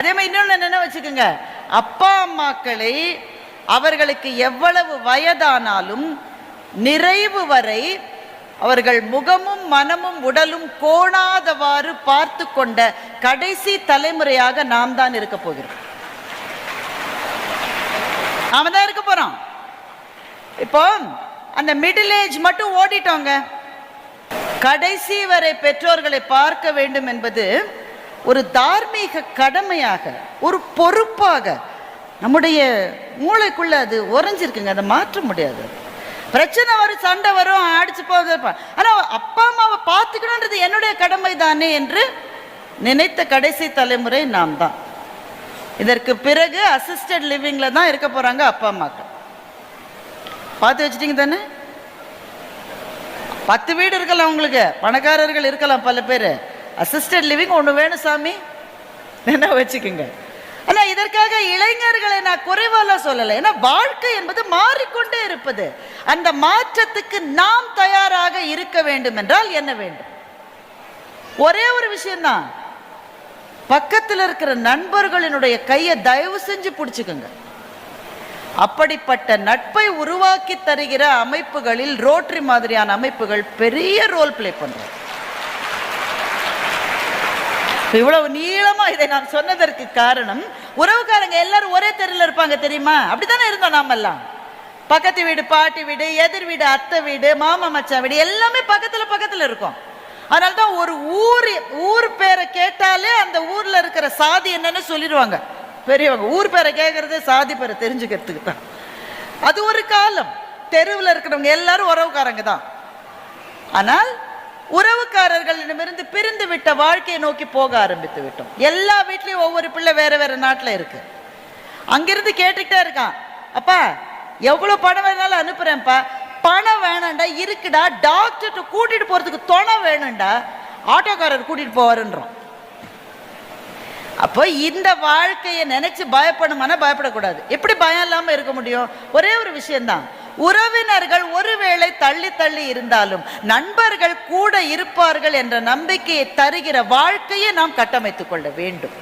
அதே மாதிரி இன்னொன்று என்ன வச்சுக்கோங்க, அப்பா அம்மாக்களை அவர்களுக்கு எவ்வளவு வயதானாலும் நிறைவு வரை அவர்கள் முகமும் மனமும் உடலும் கோணாதவாறு பார்த்து கொண்ட கடைசி தலைமுறையாக நாம் தான் இருக்க போகிறோம். நாம தான் இருக்க போறோம். இப்போ அந்த மிடில் ஏஜ் மட்டும் ஓடிட்டோங்க. கடைசி வரை பெற்றோர்களை பார்க்க வேண்டும் என்பது ஒரு தார்மீக கடமையாக, ஒரு பொறுப்பாக நம்முடைய மூளைக்குள்ள அது உறைஞ்சிருக்குங்க. அதை மாற்ற முடியாது. பிரச்சனை வரும், சண்டை வரும், அடிச்சு போகுது. ஆனால் அப்பா அம்மாவை பார்த்துக்கணுன்றது என்னுடைய கடமை தானே என்று நினைத்த கடைசி தலைமுறை நாம் தான். இதற்கு பிறகு அசிஸ்டட் லிவிங்ல தான் இருக்க போறாங்க அப்பா அம்மாக்கள். பார்த்து வச்சுட்டீங்க தானே? 10 வீடு இருக்கலாம், உங்களுக்கு பணக்காரர்கள் இருக்கலாம் பல பேர். அசிஸ்டட் லிவிங் ஒன்று வேணும் சாமி, என்ன வச்சுக்கோங்க. ஆனால் இதற்காக இளைஞர்களை நான் குறைவால சொல்லலை. ஏன்னா வாழ்க்கை என்பது மாறிக்கொண்டே இருப்பது. அந்த மாற்றத்துக்கு நாம் தயாராக இருக்க வேண்டும் என்றால் என்ன வேண்டும்? ஒரே ஒரு விஷயம்தான், பக்கத்தில் இருக்கிற நண்பர்களினுடைய கையை தயவு செஞ்சு பிடிச்சுக்குங்க. அப்படிப்பட்ட நட்பை உருவாக்கி தருகிற அமைப்புகளில் ரோட்டரி மாதிரியான அமைப்புகள் பெரிய ரோல் பிளே பண்றோம். இவ்வளவு நீளமா இதை நான் சொன்னதற்கு காரணம், உறவுக்காரங்க எல்லாரும் ஒரே தெருவில் இருப்பாங்க தெரியுமா? அப்படித்தானே இருந்தோம் நாமெல்லாம். பக்கத்து வீடு பாட்டி வீடு, எதிர் வீடு அத்தை வீடு, மாமா மச்சான் வீடு எல்லாமே பக்கத்துல பக்கத்துல இருக்கும். அதனால்தான் ஒரு ஊர் பேரை கேட்டாலே அந்த ஊர்ல இருக்கிற சாதி என்னன்னு சொல்லிடுவாங்க பெரியவங்க. ஊர் பேரை கேட்கறது சாதி பேரை தெரிஞ்சுக்கிறதுக்கு தான். அது ஒரு காலம். தெருவில் இருக்கிறவங்க எல்லாரும் உறவுக்காரங்க தான். ஆனால் உறவுக்காரர்களிடமிருந்து பிரிந்து விட்ட வாழ்க்கையை நோக்கி போக ஆரம்பித்து விட்டோம். எல்லா வீட்லயும் ஒவ்வொரு பிள்ளை வேற வேற நாட்டில் இருக்கு. அங்கிருந்து கேட்டுக்கிட்டே இருக்கான், அப்பா எவ்வளவு பணம் வேணாலும் அனுப்புறேன்ப்பா. பணம் வேணாண்டா, இருக்குடா டாக்டர்கிட்ட கூட்டிட்டு போறதுக்கு துணை வேணும்டா, ஆட்டோக்காரர் கூட்டிட்டு போவாருன்றோம். அப்போ இந்த வாழ்க்கையை நினைச்சு பயப்படணுமானா பயப்படக்கூடாது. எப்படி பயம் இல்லாம இருக்க முடியும்? ஒரே ஒரு விஷயம்தான், உறவினர்கள் ஒருவேளை தள்ளி தள்ளி இருந்தாலும் நண்பர்கள் கூட இருப்பார்கள் என்ற நம்பிக்கையை தருகிற வாழ்க்கையை நாம் கட்டமைத்துக் கொள்ள வேண்டும்.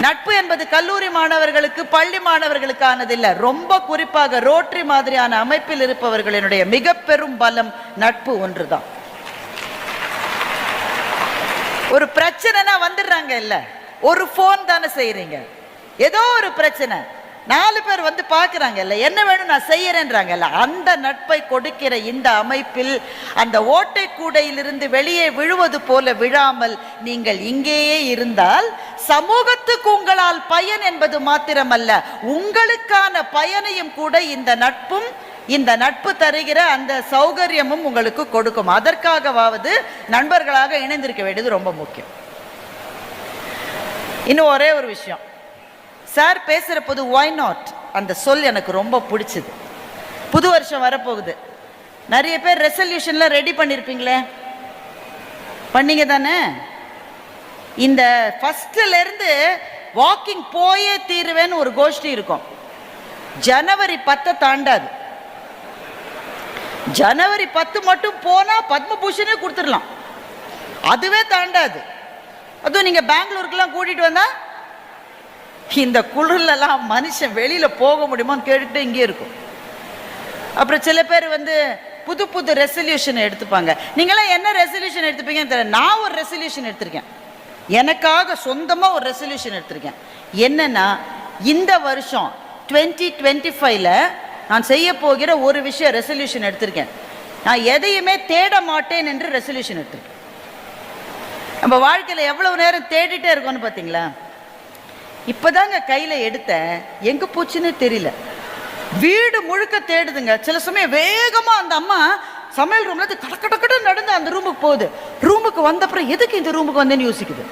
நட்பு என்பது கல்லூரி மாணவர்களுக்கு பள்ளி மாணவர்களுக்கானது இல்லை. ரொம்ப குறிப்பாக ரோட்டரி மாதிரியான அமைப்பில் இருப்பவர்களினுடைய மிக பெரும் பலம் நட்பு ஒன்றுதான். ஒரு பிரச்சனைனா வந்துடுறாங்க இல்ல, ஒரு போன் தானே செய்யறீங்க, ஏதோ ஒரு பிரச்சனை 4 பேர் வந்து பார்க்குறாங்க இல்லை, என்ன வேணும் நான் செய்யறேன்றாங்கல்ல. அந்த நட்பை கொடுக்கிற இந்த அமைப்பில் அந்த ஓட்டை கூடையிலிருந்து வெளியே விழுவது போல விழாமல் நீங்கள் இங்கேயே இருந்தால் சமூகத்துக்கு உங்களால் பயன் என்பது மாத்திரமல்ல, உங்களுக்கான பயனையும் கூட இந்த நட்பும் இந்த நட்பு தருகிற அந்த சௌகரியமும் உங்களுக்கு கொடுக்கும். அதற்காகவாவது நண்பர்களாக இணைந்திருக்க வேண்டியது ரொம்ப முக்கியம். இன்னும் ஒரே ஒரு விஷயம், சார் பேசுகிற போது why not அந்த சொல் எனக்கு ரொம்ப பிடிச்சது. புது வருஷம் வரப்போகுது, நிறைய பேர் ரெசல்யூஷன்லாம் ரெடி பண்ணியிருப்பீங்களே, பண்ணீங்க தானே? இந்த ஃபர்ஸ்ட்ல இருந்து வாக்கிங் போயே தீருவேன்னு ஒரு கோஷ்டி இருக்கும். ஜனவரி 10 தாண்டாது. ஜனவரி 10 மட்டும் போனா பத்மபூஷனே கொடுத்துடலாம், அதுவே தாண்டாது. அதுவும் நீங்க பெங்களூருக்குலாம் கூட்டிட்டு வந்தா இந்த குளிர்லாம் மனுஷன் வெளியில போக முடியுமான்னு கேட்டுட்டு இங்கே இருக்கும். அப்புறம் சில பேர் வந்து புது புது ரெசல்யூஷன் எடுத்துப்பாங்க. நீங்களாம் என்ன ரெசல்யூஷன் எடுத்துப்பீங்கன்னு தெரியல. நான் ஒரு ரெசல்யூஷன் எடுத்திருக்கேன், எனக்காக சொந்தமா ஒரு ரெசல்யூஷன் எடுத்திருக்கேன். என்னன்னா, இந்த வருஷம் 2025ல நான் செய்ய போகிற ஒரு விஷயம் ரெசல்யூஷன் எடுத்திருக்கேன். நான் எதையுமே தேட மாட்டேன் என்று ரெசல்யூஷன் எடுத்திருக்கேன். நம்ம வாழ்க்கையில் எவ்வளவு நேரம் தேடிட்டே இருக்கோம்னு பார்த்தீங்களா? இப்போதாங்க கையில் எடுத்தேன், எங்கே போச்சுன்னு தெரியல. வீடு முழுக்க தேடுதுங்க. சில சமயம் வேகமாக அந்த அம்மா சமையல் ரூம்ல கடக்கடக்கட நடந்து அந்த ரூமுக்கு போகுது. ரூமுக்கு வந்த அப்புறம் எதுக்கு இந்த ரூமுக்கு வந்தேன்னு யோசிக்குது.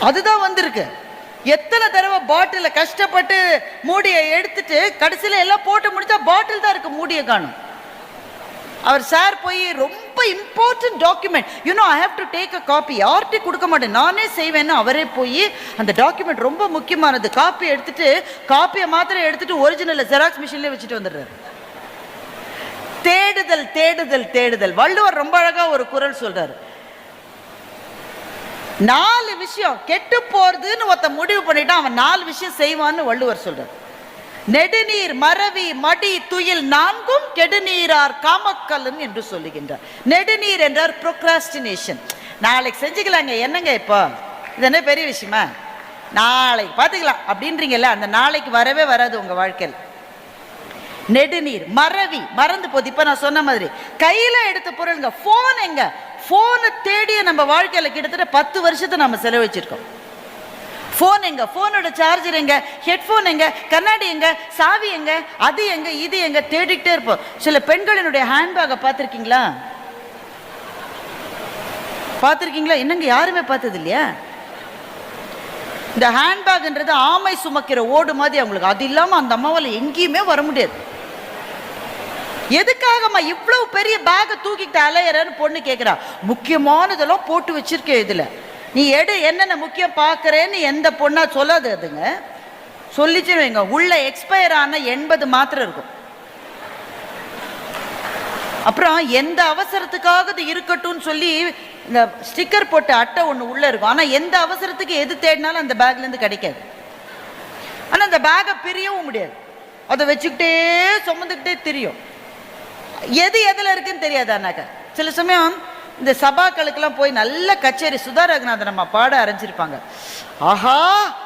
அதுதான் வந்திருக்கு. எத்தனை தடவை பாட்டில கஷ்டப்பட்டு மூடியை எடுத்துட்டு கடைசியில் எல்லாம் போட்டு முடிச்சா பாட்டில் தான் இருக்கு, மூடியை காணும். அவர் சார் போய் ரொம்ப important document, I have to take a copy, யார்கிட்டையும் கொடுக்க மாட்டேன் நானே செய்வேன்னு அவரே போய் அந்த டாக்குமெண்ட் ரொம்ப முக்கியமானது காப்பி எடுத்துட்டு, காப்பியை மாத்திரம் எடுத்துட்டு ஒரிஜினல் ஜெராக்ஸ் மிஷின்ல வச்சுட்டு வந்துடுறாரு. தேடுதல் தேடுதல் தேடுதல். வள்ளுவர் ரொம்ப அழகா ஒரு குறள் சொல்றாரு, 4 விஷயம் கெட்டு போறதுன்னு ஒருத்த முடிவு பண்ணிட்டான், அவன் 4 விஷயம் செய்வான்னு வள்ளுவர் சொல்றார். நெடுநீர் மறவி மடி துயில் 4ம் கெடுநீரார் காமக்கல்லன் என்று சொல்லுகின்றார். நெடுநீர் என்றார் ப்ரோக்ராஸ்டினேஷன். நாளைக்கு செஞ்சுக்கலாங்க, என்னங்க இப்போ இது என்ன பெரிய விஷயமா, நாளைக்கு பார்த்துக்கலாம் அப்படின்றீங்கல்ல, அந்த நாளைக்கு வரவே வராது உங்க வாழ்க்கையில். நெடுநீர் மறவி, மறந்து போகுது. இப்ப நான் சொன்ன மாதிரி கையில எடுத்த பொருளுங்க, போன் எங்க, போனை தேடிய நம்ம வாழ்க்கையில கிட்டத்தட்ட 10 வருஷத்தை நம்ம செலவழிச்சிருக்கோம். போன் எங்க, போனோட சார்ஜர் எங்க, ஹெட்போன் எங்க, கண்ணாடி எங்க, சாவி எங்க, அது எங்க, இது எங்க, தேடிக்கிட்டே இருப்போம். சில பெண்களினுடைய ஹேண்ட்பேக்கை பார்த்துருக்கீங்களா? பார்த்துருக்கீங்களா? என்னங்க யாருமே பார்த்தது இல்லையா? இந்த ஹேண்ட்பேக்ன்றது ஆமை சுமக்கிற ஓடு மாதிரி அவங்களுக்கு. அது இல்லாம அந்த அம்மாவால் எங்கேயுமே வர முடியாது. எதுக்காகம்மா இவ்வளவு பெரிய பேக்கை தூக்கிட்டு அலையறன்னு பொண்ணு கேட்கிறா. முக்கியமானதெல்லாம் போட்டு வச்சிருக்கேன் இதுல, நீ எடு, என்னென்ன முக்கியம் பார்க்கறேன்னு எந்த பொண்ணா சொல்லாது. அதுங்க சொல்லிச்சு வைங்க, உள்ள எக்ஸ்பயர் ஆன 80 மாத்திரை இருக்கும். அப்புறம் எந்த அவசரத்துக்காக இது இருக்கட்டும்னு சொல்லி இந்த ஸ்டிக்கர் போட்ட அட்டை ஒன்று உள்ள இருக்கும். ஆனா எந்த அவசரத்துக்கு எது தேடினாலும் அந்த பேக்ல இருந்து கிடைக்காது. ஆனா அந்த பேக்கை பிரியவும் முடியாது, அதை வச்சுக்கிட்டே சுமந்துக்கிட்டே தெரியும். எது எதுல இருக்குன்னு தெரியாது. ஆனாக்க சில சமயம் இந்த சபாக்களுக்கெல்லாம் போய் நல்ல கச்சேரி சுதா ரகுநாதன் நம்ம பாட ஆரம்பிச்சிருப்பாங்க. ஆஹா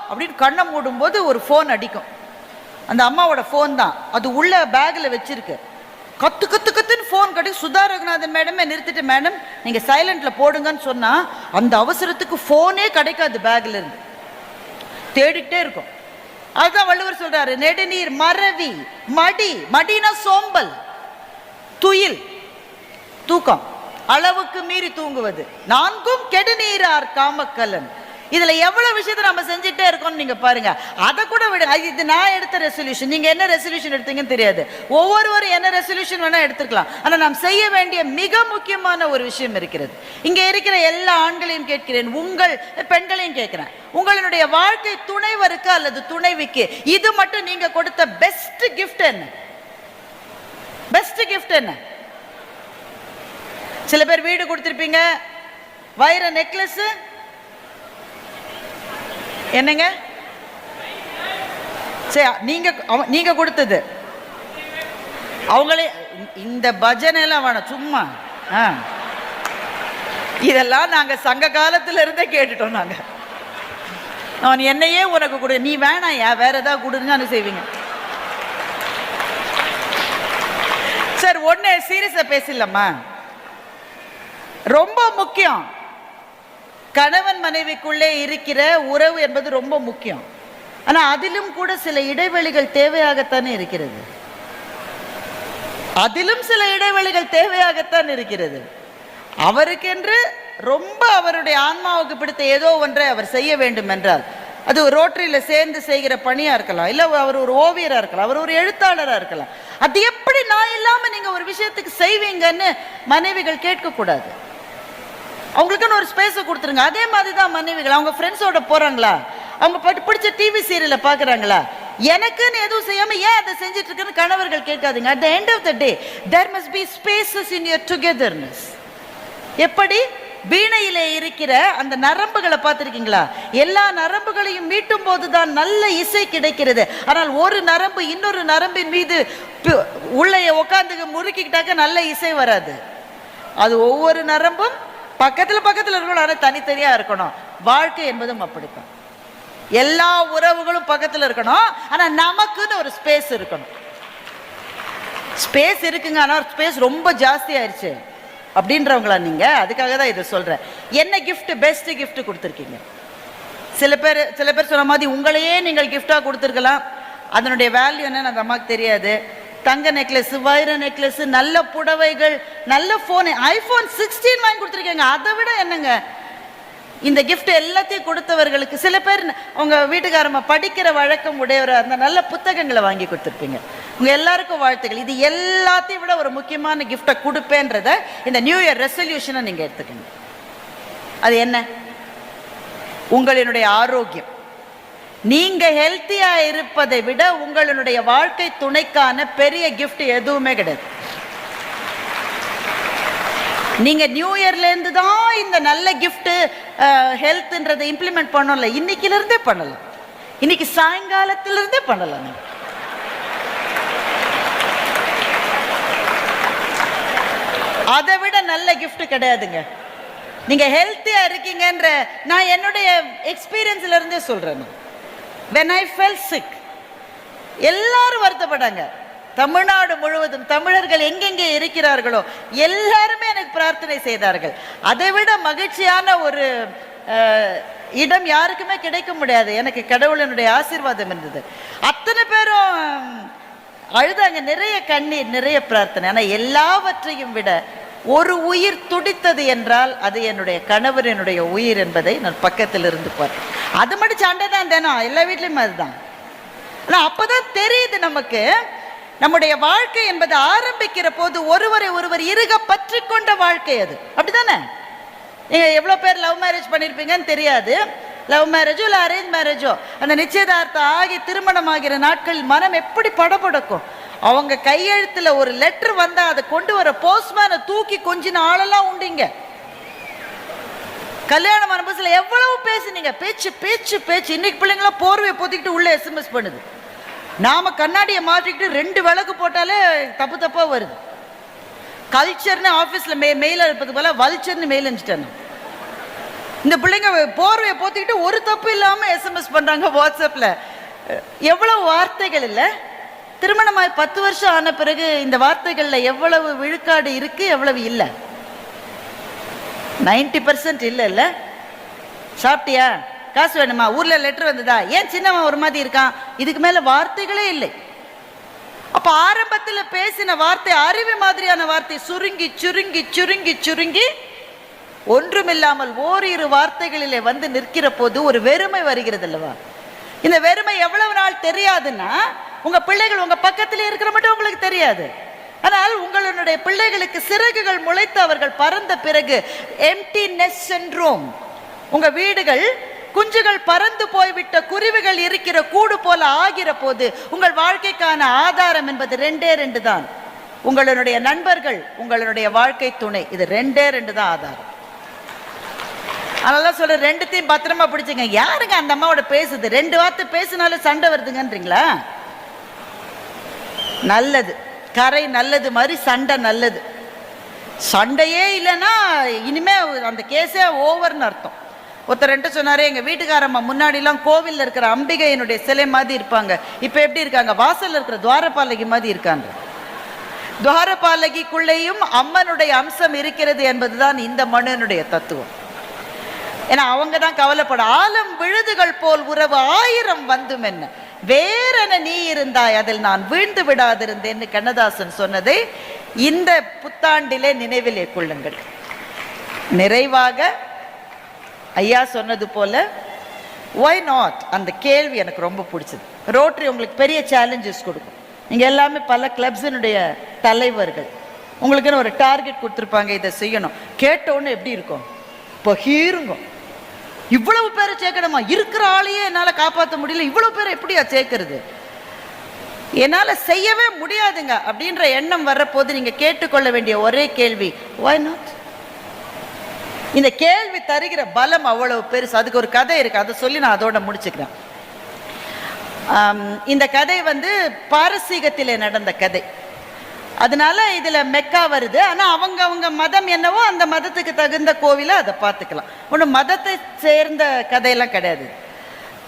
அப்படின்னு கண்ணை மூடும் போது ஒரு ஃபோன் அடிக்கும். அந்த அம்மாவோட ஃபோன் தான், அது உள்ள பேக்ல வச்சிருக்கு. கத்து கத்து கத்துன்னு ஃபோன் கட்டி சுதா ரகுநாதன் மேடமே நிறுத்திட்டு, மேடம் நீங்க சைலண்ட்ல போடுங்கன்னு சொன்னா அந்த அவசரத்துக்கு ஃபோனே கிடைக்காது, பேக்ல இருந்து தேடிட்டே இருக்கும். அதுதான் வள்ளுவர் சொல்றாரு, நெடுநீர் மறவி மடி, மடினா சோம்பல், துயில் தூக்கம், அளவுக்கு மீறி தூங்குவது 4ம் கெடுநீரார் காமக்கல்லன். இதுல எவ்வளவு விஷயத்தை நம்ம செஞ்சுட்டே இருக்கோம் நீங்க பாருங்க. அதை கூட விடுங்க, இது நான் எடுத்த ரெசல்யூஷன். நீங்க என்ன ரெசல்யூஷன் எடுத்தீங்கன்னு தெரியாது. ஒவ்வொருவரும் என்ன ரெசல்யூஷன் வேணா எடுத்துக்கலாம். ஆனா நாம் செய்ய வேண்டிய மிக முக்கியமான ஒரு விஷயம் இருக்கிறது. இங்க இருக்கிற எல்லா ஆண்களையும் கேட்கிறேன், உங்கள் பெண்களையும் கேட்கிறேன், உங்களுடைய வாழ்க்கை துணைவருக்கு அல்லது துணைவிக்கு இது மட்டும் நீங்க கொடுத்த பெஸ்ட் கிஃப்ட் என்ன? பெஸ்ட் கிஃப்ட் என்ன? சில பேர் வீடு கொடுத்திருப்பீங்க, வைர நெக்லஸ், என்னங்க சரி நீங்க கொடுத்தது அவங்களே. இந்த பஜனை எல்லாம் வேணாம், சும்மா இதெல்லாம் நாங்க சங்க காலத்துல இருந்தே கேட்டுட்டோம். நாங்க அவன் என்னையே உனக்கு கொடு, நீ வேணாம் வேற ஏதாவது கொடுன்னு செய்வீங்க. சார் ஒண்ணு சீரியஸா பேசலாமா? ரொம்ப முக்கியம், கணவன் மனைவிக்குள்ளே இருக்கிற உறவு என்பது ரொம்ப முக்கியம். ஆனா அதிலும் கூட சில இடைவெளிகள் தேவையாகத்தானே இருக்கிறது. அதிலும் சில இடைவெளிகள் தேவையாகத்தான் இருக்கிறது. அவருக்கென்று ரொம்ப அவருடைய ஆன்மாவுக்கு பிடித்த ஏதோ ஒன்றை அவர் செய்ய வேண்டும் என்றால், அது ஒரு ரோட்டரியில சேர்ந்து செய்கிற பணியா இருக்கலாம், இல்ல அவர் ஒரு ஓவியரா இருக்கலாம், அவர் ஒரு எழுத்தாளரா இருக்கலாம். அது எப்படி நான் இல்லாம நீங்க ஒரு விஷயத்துக்கு செய்வீங்கன்னு மனைவிகள் கேட்க கூடாது. அவங்களுக்குன்னு ஒரு ஸ்பேஸை கொடுத்துருங்க. அதே மாதிரி தான் மனைவிகள், அவங்க ஃப்ரெண்ட்ஸோட போறாங்களா, அவங்க பிடிச்ச டிவி சீரியலை பார்க்குறாங்களா, எனக்குன்னு எதுவும் செய்யாம ஏன் அதை செஞ்சுட்டு இருக்குன்னு கணவர்கள் கேட்காதுங்க. At the end of the day there must be spaces in your togetherness. எப்படி வீணையிலே இருக்கிற அந்த நரம்புகளை பார்த்துருக்கீங்களா? எல்லா நரம்புகளையும் மீட்டும் போதுதான் நல்ல இசை கிடைக்கிறது. ஆனால் ஒரு நரம்பு இன்னொரு நரம்பின் மீது உள்ளே உட்காந்து முறுக்கிக்கிட்டாக்க நல்ல இசை வராது. அது ஒவ்வொரு நரம்பும் பக்கத்துல பக்கத்துல இருக்கணும், ஆனால் தனித்தனியா இருக்கணும். வாழ்க்கை என்பதும் அப்படித்தான். எல்லா உறவுகளும் பக்கத்துல இருக்கணும், ஆனா நமக்குன்னு ஒரு ஸ்பேஸ் இருக்கணும். ஸ்பேஸ் இருக்குங்க, ஆனா ஸ்பேஸ் ரொம்ப ஜாஸ்தி ஆயிடுச்சு அப்படின்றவங்களா நீங்க? அதுக்காக தான் இதை சொல்றேன். என்ன கிஃப்ட், பெஸ்ட் கிஃப்ட் கொடுத்துருக்கீங்க? சில பேர் சொன்ன மாதிரி உங்களையே நீங்கள் கிஃப்டா கொடுத்துருக்கலாம். அதனுடைய வேல்யூ என்னன்னு அந்த அம்மாவுக்கு தெரியாது. தங்க நெக்லஸ், வைர நெக்லஸ், நல்ல புடவைகள், நல்ல போன், ஐபோன் 16 வாங்கி கொடுத்துருக்கீங்க. அதை விட என்னங்க இந்த கிஃப்ட் எல்லாத்தையும் கொடுத்தவர்களுக்கு சில பேர் அவங்க வீட்டுக்காரமா படிக்கிற வழக்கம் உடையவர், அந்த நல்ல புத்தகங்களை வாங்கி கொடுத்துருப்பீங்க. உங்க எல்லாருக்கும் வாழ்த்துக்கள். இது எல்லாத்தையும் விட ஒரு முக்கியமான கிஃப்டை கொடுப்பேன்றத இந்த நியூ இயர் ரெசல்யூஷனை நீங்க எடுத்துக்கணும். அது என்ன? உங்களினுடைய ஆரோக்கியம். நீங்க ஹெல்த்தியா இருப்பதை விட உங்களுடைய வாழ்க்கை துணைக்கான பெரிய கிஃப்ட் எதுவுமே கிடையாது. நீங்க நியூ இயர்ல இருந்து தான் இந்த நல்ல கிஃப்ட் ஹெல்த்ன்றதை இம்ப்ளிமெண்ட் பண்ணல, இன்னைக்குல இருந்தே பண்ணலாம். இன்னைக்கு சாயங்காலத்துல இருந்தே பண்ணலாம். அதை விட நல்ல கிஃப்ட் கிடையாதுங்க. நீங்க ஹெல்த்தியா இருக்கீங்கன்ற நான் என்னுடைய எக்ஸ்பீரியன்ஸ்ல இருந்தே சொல்றேன். when I felt sick எல்லாரும் வருத்தப்பட்டாங்க. தமிழ்நாடு முழுவதும் தமிழர்கள் எங்கெங்கே இருக்கிறார்களோ எல்லாருமே எனக்கு பிரார்த்தனை செய்தார்கள். அதை விட மகிழ்ச்சியான ஒரு இடம் யாருக்குமே கிடைக்க முடியாது. எனக்கு கடவுளினுடைய ஆசீர்வாதம் இருந்தது. அத்தனை பேரும் அழுதாங்க, நிறைய கண்ணீர், நிறைய பிரார்த்தனை. ஆனால் எல்லாவற்றையும் விட ஒரு உயிர் துடித்தது என்றால் அது என்னுடைய கணவர், என்னுடைய உயிர் என்பதை நான் பக்கத்தில் இருந்து பார்த்தேன். அது மட்டும் சண்டை தான் தினம், எல்லா வீட்லையும் அதுதான். ஆனால் அப்போதான் தெரியுது நமக்கு, நம்முடைய வாழ்க்கை என்பது ஆரம்பிக்கிற போது ஒருவரை ஒருவர் இறுக பற்றி கொண்ட வாழ்க்கை அது. அப்படிதானே? நீங்க எவ்வளோ பேர் லவ் மேரேஜ் பண்ணியிருப்பீங்கன்னு தெரியாது. லவ் மேரேஜோ இல்லை அரேஞ்ச் மேரேஜோ, அந்த நிச்சயதார்த்தம் ஆகி திருமணம் ஆகிற நாட்களில் மனம் எப்படி படபடக்கும். அவங்க கையெழுத்துல ஒரு லெட்டர் வந்தா அதை கொண்டு வர போஸ்ட்மேனை தூக்கி கொஞ்சின ஆளெல்லாம் உண்டிங்க. கல்யாண மனபுல எவ்வளவு பேசுனீங்க, பேச்சு பேச்சு பேச்சு. இன்னைக்கு பிள்ளைங்களாம் போர்வையை போத்திக்கிட்டு உள்ள SMS பண்ணுது. நாம கண்ணாடியை மாற்றிக்கிட்டு 2 விளக்கு போட்டாலே தப்பு தப்பா வருது. கல்ச்சர்னு ஆஃபீஸில் மெயில் அனுப்புறது போல வல்ச்சர்னு மெயில் அனுப்பிச்சிட்டேன். இந்த பிள்ளைங்க போர்வையை போத்திக்கிட்டு ஒரு தப்பு இல்லாமல் SMS பண்ணுறாங்க வாட்ஸ்அப்பில். எவ்வளவு வார்த்தைகள் இல்லை. திருமணமாய் 10 வருஷம் ஆன பிறகு இந்த வார்த்தைகளில் எவ்வளவு விழுக்காடு இருக்கு, எவ்வளவு இல்லை? 90% இல்லை. இல்லை சாப்பிட்டியா, காசு வேணுமா, ஊர்ல லெட்டர் வந்ததா, ஏன் சின்னவன் ஒரு மாதிரி இருக்கான், இதுக்கு மேல வார்த்தைகளே இல்லை. அப்ப ஆரம்பத்தில் பேசின வார்த்தை அருவி மாதிரியான வார்த்தை சுருங்கி சுருங்கி சுருங்கி சுருங்கி ஒன்றுமில்லாமல் ஓரிரு வார்த்தைகளிலே வந்து நிற்கிற போது ஒரு வெறுமை வருகிறது அல்லவா? இந்த வெறுமை எவ்வளவு நாள் தெரியாதுன்னா, உங்க பிள்ளைகள் உங்க பக்கத்தில் இருக்கிற மட்டும் உங்களுக்கு தெரியாது. ஆனால் உங்களுடைய பிள்ளைகளுக்கு சிறகுகள் முளைத்து அவர்கள் பறந்த பிறகு எம்டி நெஸ்ட் சிண்ட்ரோம், உங்க வீடுகள் குஞ்சுகள் பறந்து போய்விட்ட குருவிகள் இருக்கிற கூடு போல ஆகிற போது உங்கள் வாழ்க்கைக்கான ஆதாரம் என்பது 2 தான். உங்களுடைய நண்பர்கள், உங்களுடைய வாழ்க்கை துணை, இது 2 தான் ஆதாரம். அதனால சொல்ற 2த்தையும் பத்திரமா பிடிச்சுங்க. யாருங்க அந்த அம்மாவோட பேசுது, 2 வார்த்தை பேசினாலும் சண்டை வருதுங்கன்றீங்களா? நல்லது கரை நல்லது மாதிரி சண்டை நல்லது. சண்டையே இல்லைன்னா இனிமே அந்த கேஸே ஓவர்னு அர்த்தம். ஒருத்தர் சொன்னாரு, எங்க வீட்டுக்காரம்மா முன்னாடிலாம் கோவில்ல இருக்கிற அம்பிகையினுடைய சிலை மாதிரி இருப்பாங்க, இப்ப எப்படி இருக்காங்க, வாசல்ல இருக்கிற துவாரபாலகி மாதிரி இருக்காங்க. துவாரபாலகிக்குள்ளேயும் அம்மனுடைய அம்சம் இருக்கிறது என்பதுதான் இந்த மனுனுடைய தத்துவம். ஏன்னா அவங்க தான் கவலைப்பட, ஆலம் விழுதுகள் போல் உறவு 1000 வந்தும் என்ன, வேறென நீ இருந்தாய் அதில் நான் வீழ்ந்து விடாதிருந்தேன்னு கண்ணதாசன் சொன்னதை இந்த புத்தாண்டிலே நினைவிலே கொள்ளுங்கள். நிறைவாக ஐயா சொன்னது போல ஒய் நாட், அந்த கேள்வி எனக்கு ரொம்ப பிடிச்சது. ரோட்டரி உங்களுக்கு பெரிய சேலஞ்சஸ் கொடுக்கும். நீங்கள் எல்லாமே பல கிளப்ஸினுடைய தலைவர்கள், உங்களுக்குன்னு ஒரு டார்கெட் கொடுத்துருப்பாங்க, இதை செய்யணும். கேட்டோன்னு எப்படி இருக்கும், இப்போ ஹீருங்க இவ்வளவு பேரை சேர்க்கணுமா, இருக்கிற ஆளையே என்னால் காப்பாற்ற முடியல, இவ்வளவு பேரை எப்படியா சேர்க்கறது, என்னால் செய்யவே முடியாதுங்க அப்படின்ற எண்ணம் வர்றபோது நீங்கள் கேட்டுக்கொள்ள வேண்டிய ஒரே கேள்வி ஒய் நாட். இந்த கேள்வி தருகிற பலம் அவ்வளவு பெருசு. அதுக்கு ஒரு கதை இருக்கு, அதை சொல்லி நான் அதோட முடிச்சுக்கிறேன். இந்த கதை பாரசீகத்திலே நடந்த கதை. அதனால இதுல மெக்கா வருது. ஆனா அவங்க மதம் என்னவோ அந்த மதத்துக்கு தகுந்த கோவிலை அதை பார்த்துக்கலாம். ஒன்றும் மதத்தை சேர்ந்த கதையெல்லாம் கிடையாது.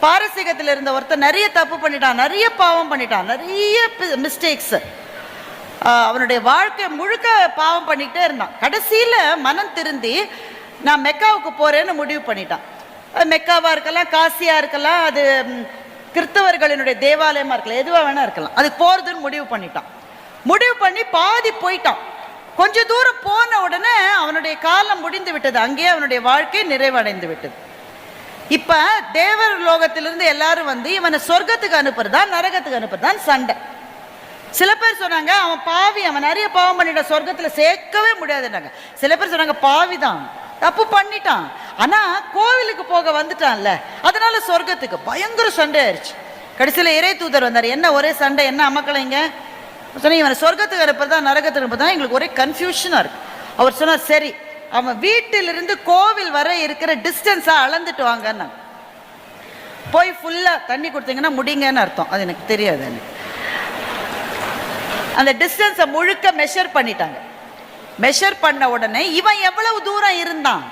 பாரசீகத்தில் இருந்த ஒருத்தர் நிறைய தப்பு பண்ணிட்டான், நிறைய பாவம் பண்ணிட்டான், நிறைய மிஸ்டேக்ஸ். அவனுடைய வாழ்க்கை முழுக்க பாவம் பண்ணிக்கிட்டே இருந்தான். கடைசியில மனம் திருந்தி நான் மெக்காவுக்கு போறேன்னு முடிவு பண்ணிட்டான். மெக்காவா இருக்கலாம், காசியா இருக்கலாம், அது கிறிஸ்தவர்களினுடைய தேவாலயமா இருக்கலாம், எதுவா வேணா இருக்கலாம், அது போறதுன்னு முடிவு பண்ணிட்டான். முடிவு பண்ணி பாதி போயிட்டான். கொஞ்ச தூரம் போன உடனே அவனுடைய காலம் முடிந்து விட்டது, அங்கேயே அவனுடைய வாழ்க்கை நிறைவடைந்து விட்டது. இப்ப தேவர் லோகத்திலிருந்து எல்லாரும் இவனை சொர்க்கத்துக்கு அனுப்புறதான் நரகத்துக்கு அனுப்புறதான் சண்டை. சில பேர் சொன்னாங்க அவன் பாவி, அவன் நிறைய பாவம் பண்ணிட்டான், சொர்க்கத்துல சேர்க்கவே முடியாதுன்னாங்க. சில பேர் சொன்னாங்க பாவிதான், தப்பு பண்ணிட்டான், ஆனா கோவிலுக்கு போக வந்துட்டான்ல அதனால சொர்க்கத்துக்கு. பயங்கர சண்டை ஆயிடுச்சு. கடைசியில இறை தூதர் வந்தார். என்ன ஒரே சண்டை, என்ன அமக்கலைங்க சொன்னீங்க, இவனை சொர்க்கத்துக்கு அனுப்புறதா நரகத்துக்கு அனுப்புறதா, எங்களுக்கு ஒரே கன்ஃபியூஷனா இருக்கு. அவர் சொன்னார், சரி அவன் வீட்டிலிருந்து கோவில் வர இருக்கிற டிஸ்டன்ஸா அளந்துட்டு வாங்கன்னு. போய் ஃபுல்லா தண்ணி கொடுத்தீங்கன்னா முடிங்கன்னு அர்த்தம், அது எனக்கு தெரியாது. எனக்கு அந்த டிஸ்டன்ஸை முழுக்க மெஷர் பண்ணிட்டாங்க. மெஷர் பண்ண உடனே இவன் எவ்வளவு தூரம் இருந்தான்,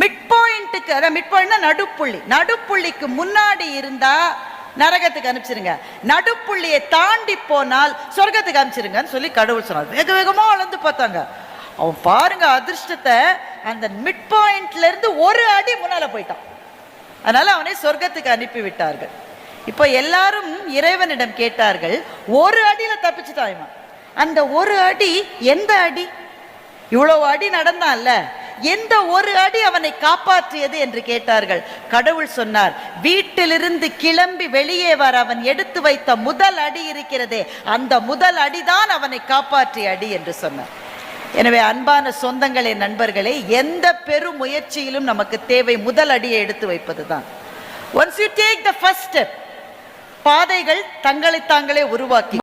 மிட் பாயிண்ட்டுக்கு, அதாவது மிட் பாயிண்ட்னா நடுப்புள்ளி, நடுப்புள்ளிக்கு முன்னாடி இருந்தா நரகத்துக்கு அனுப்பிச்சிருங்க, நடுப்புள்ளியை தாண்டி போனால் சொர்க்கத்துக்கு அனுப்பிச்சிருங்கன்னு சொல்லி கடவுள் சொன்னார். வேக வேகமா அளந்து பார்த்தாங்க. அவன் பாருங்க அதிர்ஷ்டத்தை, அந்த மிட் பாயிண்ட்ல இருந்து ஒரு அடி முன்னால போயிட்டான். அதனால அவனை சொர்க்கத்துக்கு அனுப்பி விட்டார்கள். இப்போ எல்லாரும் இறைவனிடம் கேட்டார்கள், ஒரு அடியில தப்பிச்சுட்டான் இவன். அந்த ஒரு அடி எந்த அடி? இவ்வளவு அடி நடந்தான்ல, எந்த ஒரு அடி அவனை காப்பாற்றியது என்று கேட்டார்கள். கடவுள் சொன்னார், வீட்டிலிருந்து கிளம்பி வெளியே வர அவன் எடுத்து வைத்த முதல் அடி இருக்கிறதே, அந்த முதல் அடிதான் அவனை காப்பாற்றிய அடி என்று சொன்னார். எனவே அன்பான சொந்தங்களே, நண்பர்களே, எந்த பெரும் முயற்சியிலும் நமக்கு தேவை முதல் அடியை எடுத்து வைப்பதுதான். Once you take the first step, பாதைகள் தங்களை தாங்களே உருவாக்கி